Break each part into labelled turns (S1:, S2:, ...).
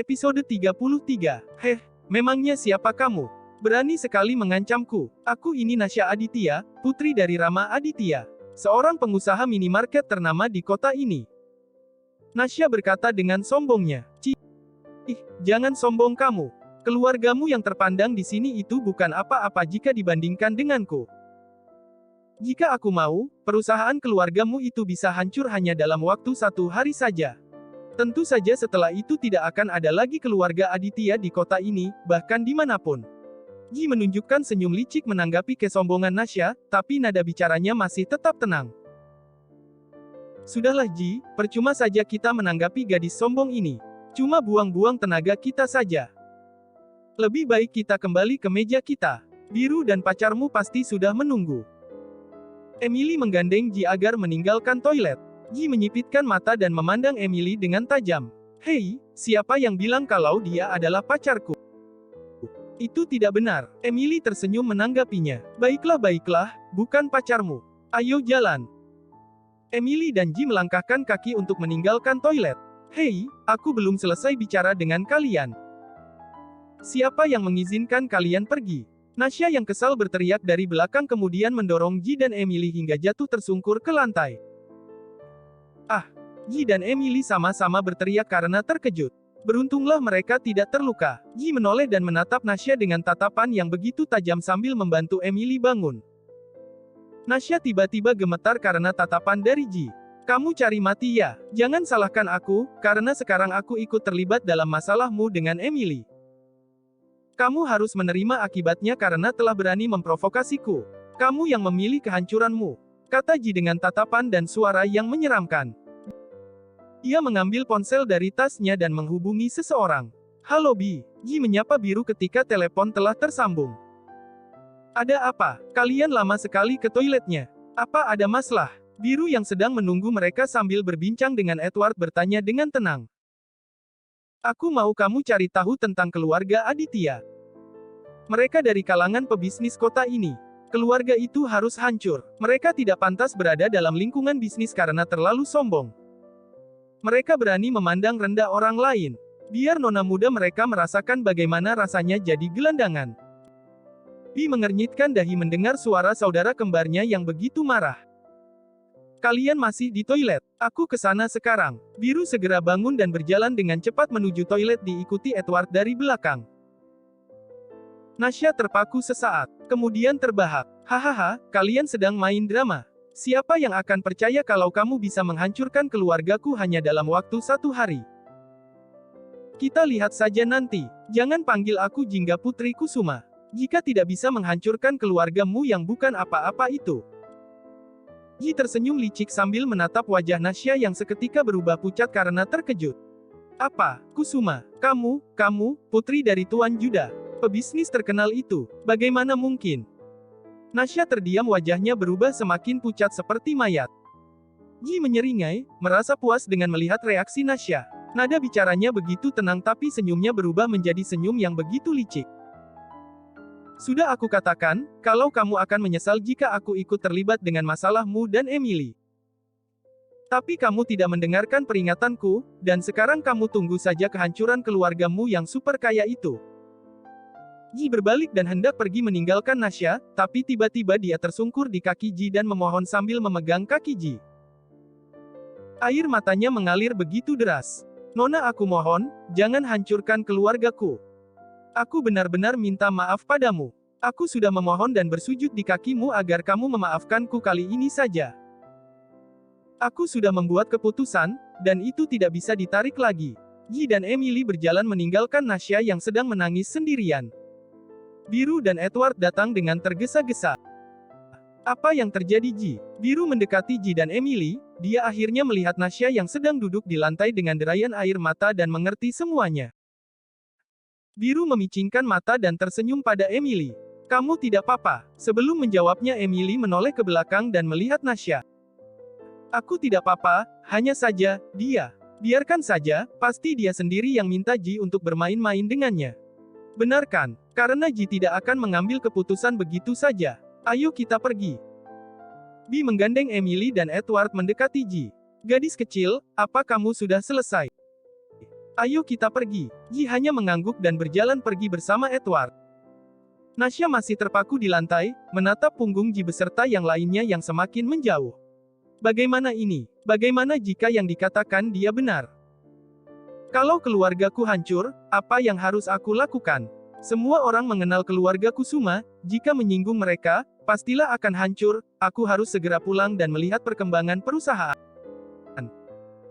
S1: Episode 33. Heh, memangnya siapa kamu? Berani sekali mengancamku. Aku ini Nasya Aditya, putri dari Rama Aditya. Seorang pengusaha minimarket ternama di kota ini. Nasya berkata dengan sombongnya. Jangan sombong kamu. Keluargamu yang terpandang di sini itu bukan apa-apa jika dibandingkan denganku. Jika aku mau, perusahaan keluargamu itu bisa hancur hanya dalam waktu 1 hari saja. Tentu saja setelah itu tidak akan ada lagi keluarga Aditya di kota ini, bahkan dimanapun. Ji menunjukkan senyum licik menanggapi kesombongan Nasya, tapi nada bicaranya masih tetap tenang. Sudahlah Ji, percuma saja kita menanggapi gadis sombong ini. Cuma buang-buang tenaga kita saja. Lebih baik kita kembali ke meja kita. Biru dan pacarmu pasti sudah menunggu. Emily menggandeng Ji agar meninggalkan toilet. Ji menyipitkan mata dan memandang Emily dengan tajam. Hei, siapa yang bilang kalau dia adalah pacarku? Itu tidak benar. Emily tersenyum menanggapinya. Baiklah, bukan pacarmu. Ayo jalan. Emily dan Ji melangkahkan kaki untuk meninggalkan toilet. Hei, aku belum selesai bicara dengan kalian. Siapa yang mengizinkan kalian pergi? Nasya yang kesal berteriak dari belakang kemudian mendorong Ji dan Emily hingga jatuh tersungkur ke lantai. Ji dan Emily sama-sama berteriak karena terkejut. Beruntunglah mereka tidak terluka. Ji menoleh dan menatap Nasya dengan tatapan yang begitu tajam sambil membantu Emily bangun. Nasya tiba-tiba gemetar karena tatapan dari Ji. Kamu cari mati ya? Jangan salahkan aku, karena sekarang aku ikut terlibat dalam masalahmu dengan Emily. Kamu harus menerima akibatnya karena telah berani memprovokasiku. Kamu yang memilih kehancuranmu, kata Ji dengan tatapan dan suara yang menyeramkan. Ia mengambil ponsel dari tasnya dan menghubungi seseorang. Halo Bi, Ji menyapa Biru ketika telepon telah tersambung. Ada apa? Kalian lama sekali ke toiletnya. Apa ada masalah? Biru yang sedang menunggu mereka sambil berbincang dengan Edward bertanya dengan tenang. Aku mau kamu cari tahu tentang keluarga Aditya. Mereka dari kalangan pebisnis kota ini. Keluarga itu harus hancur. Mereka tidak pantas berada dalam lingkungan bisnis karena terlalu sombong. Mereka berani memandang rendah orang lain. Biar nona muda mereka merasakan bagaimana rasanya jadi gelandangan. Bi mengernyitkan dahi mendengar suara saudara kembarnya yang begitu marah. Kalian masih di toilet. Aku ke sana sekarang. Biru segera bangun dan berjalan dengan cepat menuju toilet diikuti Edward dari belakang. Nasya terpaku sesaat, kemudian terbahak. Hahaha, kalian sedang main drama. Siapa yang akan percaya kalau kamu bisa menghancurkan keluargaku hanya dalam waktu 1 hari? Kita lihat saja nanti. Jangan panggil aku Jingga Putri Kusuma. Jika tidak bisa menghancurkan keluargamu yang bukan apa-apa itu. Ji tersenyum licik sambil menatap wajah Nasya yang seketika berubah pucat karena terkejut. Apa, Kusuma? Kamu, putri dari Tuan Juda, pebisnis terkenal itu, bagaimana mungkin? Nasya terdiam, wajahnya berubah semakin pucat seperti mayat. Ji menyeringai, merasa puas dengan melihat reaksi Nasya. Nada bicaranya begitu tenang tapi senyumnya berubah menjadi senyum yang begitu licik. Sudah aku katakan, kalau kamu akan menyesal jika aku ikut terlibat dengan masalahmu dan Emily. Tapi kamu tidak mendengarkan peringatanku, dan sekarang kamu tunggu saja kehancuran keluargamu yang super kaya itu. Ji berbalik dan hendak pergi meninggalkan Nasya, tapi tiba-tiba dia tersungkur di kaki Ji dan memohon sambil memegang kaki Ji. Air matanya mengalir begitu deras. Nona, aku mohon, jangan hancurkan keluargaku. Aku benar-benar minta maaf padamu. Aku sudah memohon dan bersujud di kakimu agar kamu memaafkanku kali ini saja. Aku sudah membuat keputusan, dan itu tidak bisa ditarik lagi. Ji dan Emily berjalan meninggalkan Nasya yang sedang menangis sendirian. Biru dan Edward datang dengan tergesa-gesa. Apa yang terjadi Ji? Biru mendekati Ji dan Emily, dia akhirnya melihat Nasya yang sedang duduk di lantai dengan derayan air mata dan mengerti semuanya. Biru memicingkan mata dan tersenyum pada Emily. Kamu tidak apa-apa? Sebelum menjawabnya Emily menoleh ke belakang dan melihat Nasya. Aku tidak apa-apa, hanya saja, dia. Biarkan saja, pasti dia sendiri yang minta Ji untuk bermain-main dengannya. Benar kan? Karena Ji tidak akan mengambil keputusan begitu saja. Ayo kita pergi. Bi menggandeng Emily dan Edward mendekati Ji. Gadis kecil, apa kamu sudah selesai? Ayo kita pergi. Ji hanya mengangguk dan berjalan pergi bersama Edward. Nasya masih terpaku di lantai, menatap punggung Ji beserta yang lainnya yang semakin menjauh. Bagaimana ini? Bagaimana jika yang dikatakan dia benar? Kalau keluargaku hancur, apa yang harus aku lakukan? Semua orang mengenal keluarga Kusuma, jika menyinggung mereka, pastilah akan hancur, aku harus segera pulang dan melihat perkembangan perusahaan.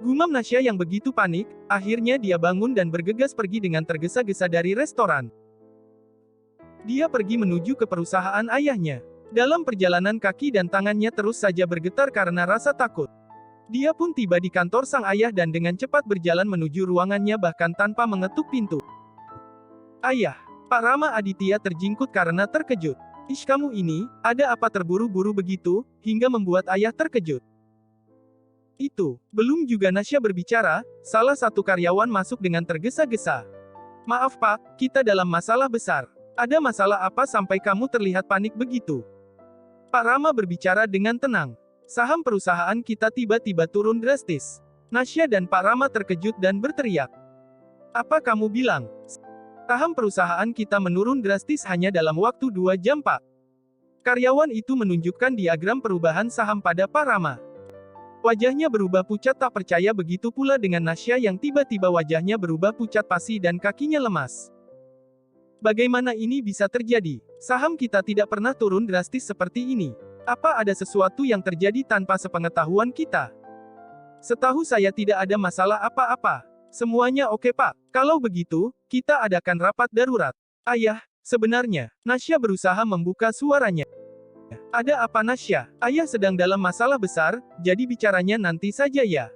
S1: Gumam Nasya yang begitu panik, akhirnya dia bangun dan bergegas pergi dengan tergesa-gesa dari restoran. Dia pergi menuju ke perusahaan ayahnya. Dalam perjalanan kaki dan tangannya terus saja bergetar karena rasa takut. Dia pun tiba di kantor sang ayah dan dengan cepat berjalan menuju ruangannya bahkan tanpa mengetuk pintu. Ayah, Pak Rama Aditya terjingkut karena terkejut. Ish, kamu ini, ada apa terburu-buru begitu, hingga membuat ayah terkejut? Itu, belum juga Nasya berbicara, salah satu karyawan masuk dengan tergesa-gesa. Maaf Pak, kita dalam masalah besar. Ada masalah apa sampai kamu terlihat panik begitu? Pak Rama berbicara dengan tenang. Saham perusahaan kita tiba-tiba turun drastis. Nasya dan Pak Rama terkejut dan berteriak. Apa kamu bilang? Saham perusahaan kita menurun drastis hanya dalam waktu 2 jam Pak. Karyawan itu menunjukkan diagram perubahan saham pada Pak Rama. Wajahnya berubah pucat tak percaya, begitu pula dengan Nasya yang tiba-tiba wajahnya berubah pucat pasi dan kakinya lemas. Bagaimana ini bisa terjadi? Saham kita tidak pernah turun drastis seperti ini. Apa ada sesuatu yang terjadi tanpa sepengetahuan kita? Setahu saya tidak ada masalah apa-apa. Semuanya oke Pak. Kalau begitu, kita adakan rapat darurat. Ayah, sebenarnya, Nasya berusaha membuka suaranya. Ada apa Nasya? Ayah sedang dalam masalah besar, jadi bicaranya nanti saja ya.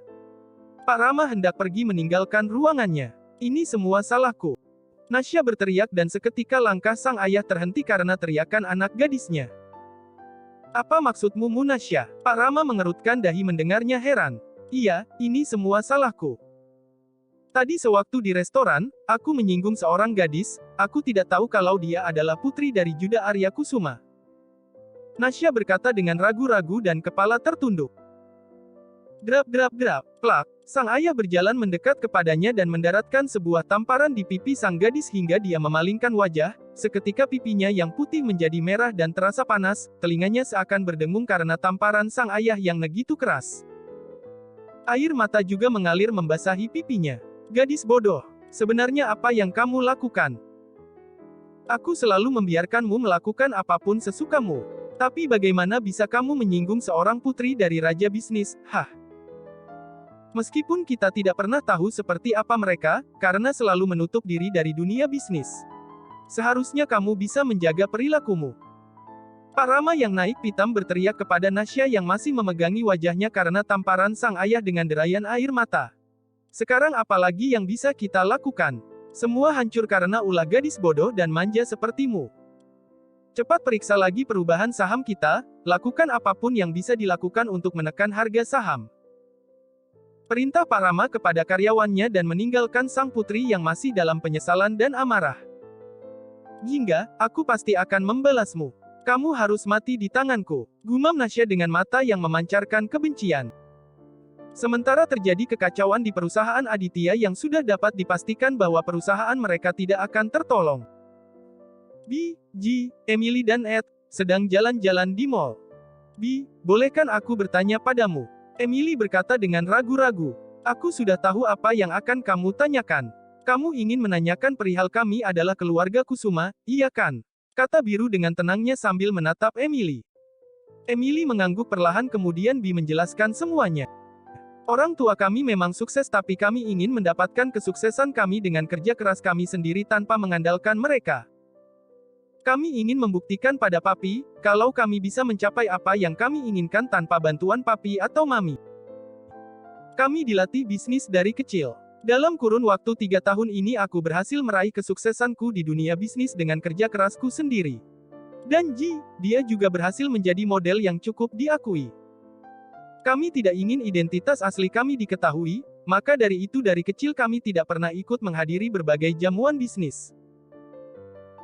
S1: Pak Rama hendak pergi meninggalkan ruangannya. Ini semua salahku. Nasya berteriak dan seketika langkah sang ayah terhenti karena teriakan anak gadisnya. Apa maksudmu Nasya? Pak Rama mengerutkan dahi mendengarnya heran. Iya, ini semua salahku. Tadi sewaktu di restoran, aku menyinggung seorang gadis, aku tidak tahu kalau dia adalah putri dari Juda Arya Kusuma. Nasya berkata dengan ragu-ragu dan kepala tertunduk. Drap, plak. Sang ayah berjalan mendekat kepadanya dan mendaratkan sebuah tamparan di pipi sang gadis hingga dia memalingkan wajah, seketika pipinya yang putih menjadi merah dan terasa panas, telinganya seakan berdengung karena tamparan sang ayah yang begitu keras. Air mata juga mengalir membasahi pipinya. Gadis bodoh, sebenarnya apa yang kamu lakukan? Aku selalu membiarkanmu melakukan apapun sesukamu. Tapi bagaimana bisa kamu menyinggung seorang putri dari raja bisnis, hah? Meskipun kita tidak pernah tahu seperti apa mereka, karena selalu menutup diri dari dunia bisnis. Seharusnya kamu bisa menjaga perilakumu. Pak Rama yang naik pitam berteriak kepada Nasya yang masih memegangi wajahnya karena tamparan sang ayah dengan derayan air mata. Sekarang apalagi yang bisa kita lakukan? Semua hancur karena ulah gadis bodoh dan manja sepertimu. Cepat periksa lagi perubahan saham kita, lakukan apapun yang bisa dilakukan untuk menekan harga saham. Perintah Pak Rama kepada karyawannya dan meninggalkan sang putri yang masih dalam penyesalan dan amarah. Jingga, aku pasti akan membalasmu. Kamu harus mati di tanganku, gumam Nasya dengan mata yang memancarkan kebencian. Sementara terjadi kekacauan di perusahaan Aditya yang sudah dapat dipastikan bahwa perusahaan mereka tidak akan tertolong. Ji, Emily dan Ed sedang jalan-jalan di mall. Bolehkan aku bertanya padamu? Emily berkata dengan ragu-ragu. Aku sudah tahu apa yang akan kamu tanyakan. Kamu ingin menanyakan perihal kami adalah keluarga Kusuma, iya kan? Kata biru dengan tenangnya sambil menatap Emily. Emily mengangguk perlahan kemudian menjelaskan semuanya. Orang tua kami memang sukses tapi kami ingin mendapatkan kesuksesan kami dengan kerja keras kami sendiri tanpa mengandalkan mereka. Kami ingin membuktikan pada Papi, kalau kami bisa mencapai apa yang kami inginkan tanpa bantuan Papi atau Mami. Kami dilatih bisnis dari kecil. Dalam kurun waktu 3 tahun ini aku berhasil meraih kesuksesanku di dunia bisnis dengan kerja kerasku sendiri. Dan dia juga berhasil menjadi model yang cukup diakui. Kami tidak ingin identitas asli kami diketahui, maka dari itu dari kecil kami tidak pernah ikut menghadiri berbagai jamuan bisnis.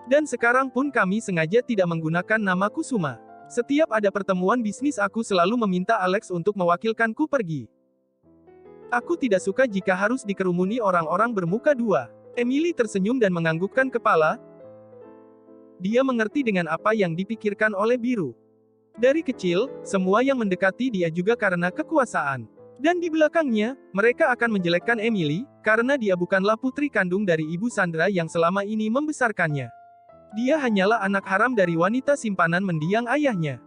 S1: Dan sekarang pun kami sengaja tidak menggunakan nama Kusuma. Setiap ada pertemuan bisnis aku selalu meminta Alex untuk mewakilkanku pergi. Aku tidak suka jika harus dikerumuni orang-orang bermuka dua. Emily tersenyum dan menganggukkan kepala. Dia mengerti dengan apa yang dipikirkan oleh Biru. Dari kecil, semua yang mendekati dia juga karena kekuasaan. Dan di belakangnya, mereka akan menjelekkan Emily, karena dia bukanlah putri kandung dari Ibu Sandra yang selama ini membesarkannya. Dia hanyalah anak haram dari wanita simpanan mendiang ayahnya.